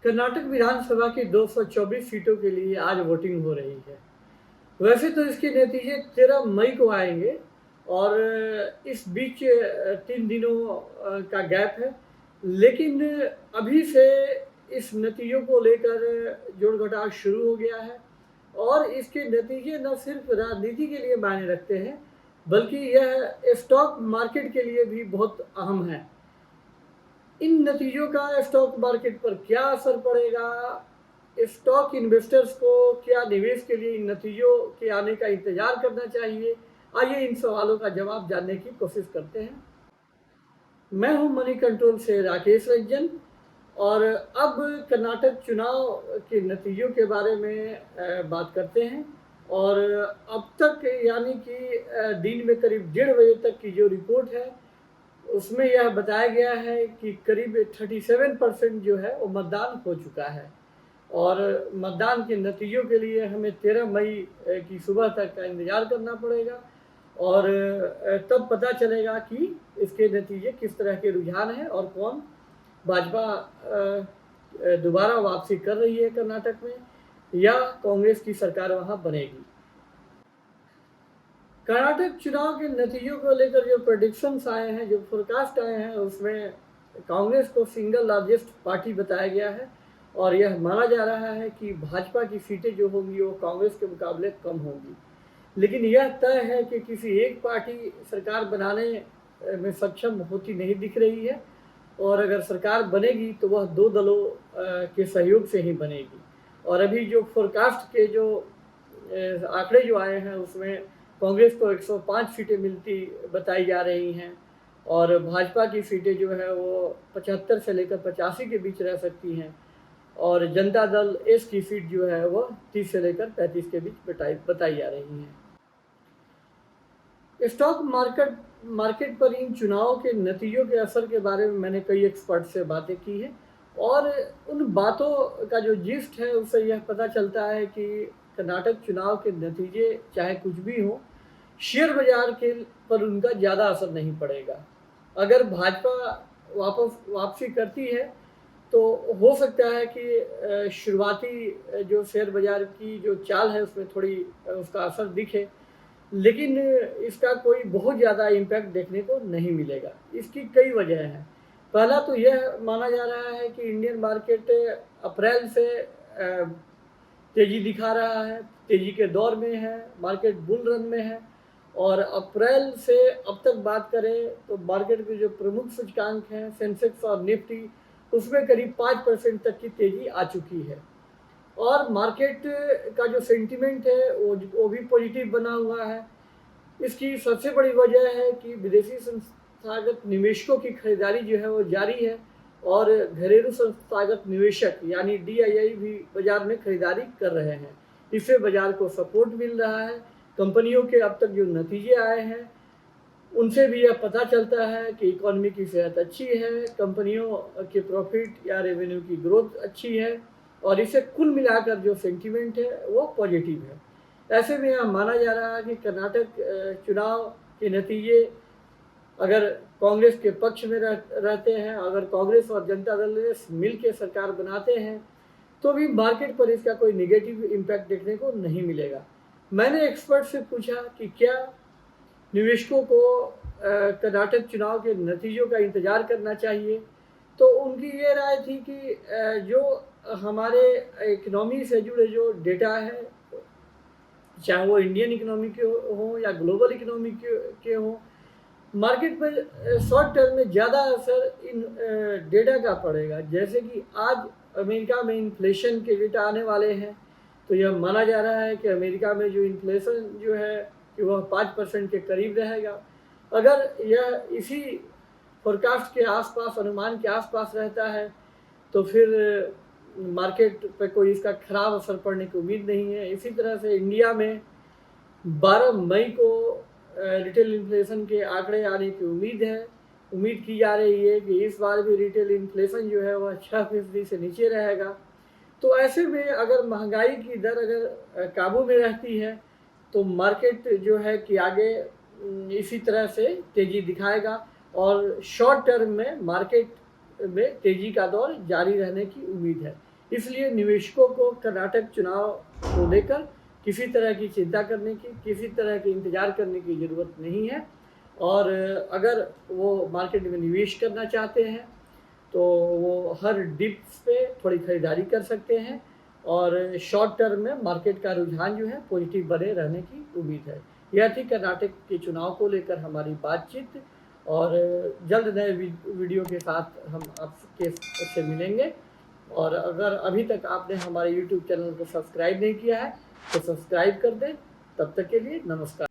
कर्नाटक विधानसभा की 224 सीटों के लिए आज वोटिंग हो रही है। वैसे तो इसके नतीजे 13 मई को आएंगे और इस बीच 3 दिनों का गैप है। लेकिन अभी से इस नतीजों को लेकर जोड़-घटाव शुरू हो गया है और इसके नतीजे न सिर्फ राजनीति के लिए मायने रखते हैं, बल्कि यह स्टॉक मार्केट के लिए भी बहुत अहम है। इन नतीजों का स्टॉक मार्केट पर क्या असर पड़ेगा? स्टॉक इन्वेस्टर्स को क्या निवेश के लिए इन नतीजों के आने का इंतजार करना चाहिए? आइए इन सवालों का जवाब जानने की कोशिश करते हैं। मैं हूं मनी कंट्रोल से राकेश रंजन और अब कर्नाटक चुनाव के नतीजों के बारे में बात करते हैं। और अब तक यानी कि दिन में करीब 1:30 बजे तक की जो रिपोर्ट है उसमें यह बताया गया है कि करीब 37% जो है वो मतदान हो चुका है और मतदान के नतीजों के लिए हमें 13 मई की सुबह तक का इंतज़ार करना पड़ेगा और तब पता चलेगा कि इसके नतीजे किस तरह के रुझान हैं और कौन भाजपा दोबारा वापसी कर रही है कर्नाटक में या कांग्रेस की सरकार वहाँ बनेगी। कर्नाटक चुनाव के नतीजों को लेकर जो प्रेडिक्शंस आए हैं, जो फोरकास्ट आए हैं, उसमें कांग्रेस को सिंगल लार्जेस्ट पार्टी बताया गया है और यह माना जा रहा है कि भाजपा की सीटें जो होंगी वो कांग्रेस के मुकाबले कम होंगी। लेकिन यह तय है कि किसी एक पार्टी सरकार बनाने में सक्षम होती नहीं दिख रही है और अगर सरकार बनेगी तो वह 2 दलों के सहयोग से ही बनेगी। और अभी जो फोरकास्ट के जो आंकड़े जो आए हैं उसमें कांग्रेस को 105 सीटें मिलती बताई जा रही हैं और भाजपा की सीटें जो है वो 75 से लेकर 85 के बीच रह सकती हैं और जनता दल एस की सीट जो है वो 30 से लेकर 35 के बीच बताई जा रही हैं। स्टॉक मार्केट पर इन चुनावों के नतीजों के असर के बारे में मैंने कई एक्सपर्ट से बातें की हैं और उन बातों का जो जिस्ट है उससे यह पता चलता है कि कर्नाटक चुनाव के नतीजे चाहे कुछ भी हो, शेयर बाजार के पर उनका ज़्यादा असर नहीं पड़ेगा। अगर भाजपा वापसी करती है तो हो सकता है कि शुरुआती जो शेयर बाजार की जो चाल है उसमें थोड़ी उसका असर दिखे, लेकिन इसका कोई बहुत ज़्यादा इम्पैक्ट देखने को नहीं मिलेगा। इसकी कई वजह हैं। पहला तो यह माना जा रहा है कि इंडियन मार्केट अप्रैल से तेज़ी दिखा रहा है, तेज़ी के दौर में है, मार्केट बुल रन में है और अप्रैल से अब तक बात करें तो मार्केट के जो प्रमुख सूचकांक हैं सेंसेक्स और निफ्टी, उसमें करीब 5% तक की तेज़ी आ चुकी है और मार्केट का जो सेंटिमेंट है वो भी पॉजिटिव बना हुआ है। इसकी सबसे बड़ी वजह है कि विदेशी संस्थागत निवेशकों की खरीदारी जो है वो जारी है और घरेलू संस्थागत निवेशक यानी DII भी बाजार में खरीदारी कर रहे हैं। इससे बाजार को सपोर्ट मिल रहा है। कंपनियों के अब तक जो नतीजे आए हैं उनसे भी यह पता चलता है कि इकोनॉमी की सेहत अच्छी है, कंपनियों के प्रॉफिट या रेवेन्यू की ग्रोथ अच्छी है और इसे कुल मिलाकर जो सेंटीमेंट है वो पॉजिटिव है। ऐसे में यह माना जा रहा है कि कर्नाटक चुनाव के नतीजे अगर कांग्रेस के पक्ष में रहते हैं, अगर कांग्रेस और जनता दल मिल के सरकार बनाते हैं तो भी मार्केट पर इसका कोई नेगेटिव इम्पैक्ट देखने को नहीं मिलेगा। मैंने एक्सपर्ट से पूछा कि क्या निवेशकों को कर्नाटक चुनाव के नतीजों का इंतज़ार करना चाहिए, तो उनकी ये राय थी कि जो हमारे इकनॉमी से जुड़े जो डेटा है, चाहे वो इंडियन इकनॉमी के हों या ग्लोबल इकनॉमी के हों, मार्केट पर शॉर्ट टर्म में ज़्यादा असर इन डेटा का पड़ेगा। जैसे कि आज अमेरिका में इन्फ्लेशन के डेटा आने वाले हैं, तो यह माना जा रहा है कि अमेरिका में जो इन्फ्लेशन जो है कि वह 5% के करीब रहेगा। अगर यह इसी फोरकास्ट के आसपास, अनुमान के आसपास रहता है तो फिर मार्केट पे कोई इसका ख़राब असर पड़ने की उम्मीद नहीं है। इसी तरह से इंडिया में 12 मई को रिटेल इन्फ्लेशन के आंकड़े आने की उम्मीद की जा रही है कि इस बार भी रिटेल इन्फ्लेशन जो है वह 6% से नीचे रहेगा। तो ऐसे में अगर महंगाई की दर अगर काबू में रहती है तो मार्केट जो है कि आगे इसी तरह से तेज़ी दिखाएगा और शॉर्ट टर्म में मार्केट में तेज़ी का दौर जारी रहने की उम्मीद है। इसलिए निवेशकों को कर्नाटक चुनाव को लेकर किसी तरह की चिंता करने की, किसी तरह के इंतज़ार करने की ज़रूरत नहीं है। और अगर वो मार्केट में निवेश करना चाहते हैं तो वो हर डिप्स पे थोड़ी खरीदारी कर सकते हैं और शॉर्ट टर्म में मार्केट का रुझान जो है पॉजिटिव बने रहने की उम्मीद है। यह थी कर्नाटक के चुनाव को लेकर हमारी बातचीत, और जल्द नए वीडियो के साथ हम आपके से मिलेंगे। और अगर अभी तक आपने हमारे यूट्यूब चैनल को सब्सक्राइब नहीं किया है तो सब्सक्राइब कर दें। तब तक के लिए नमस्कार।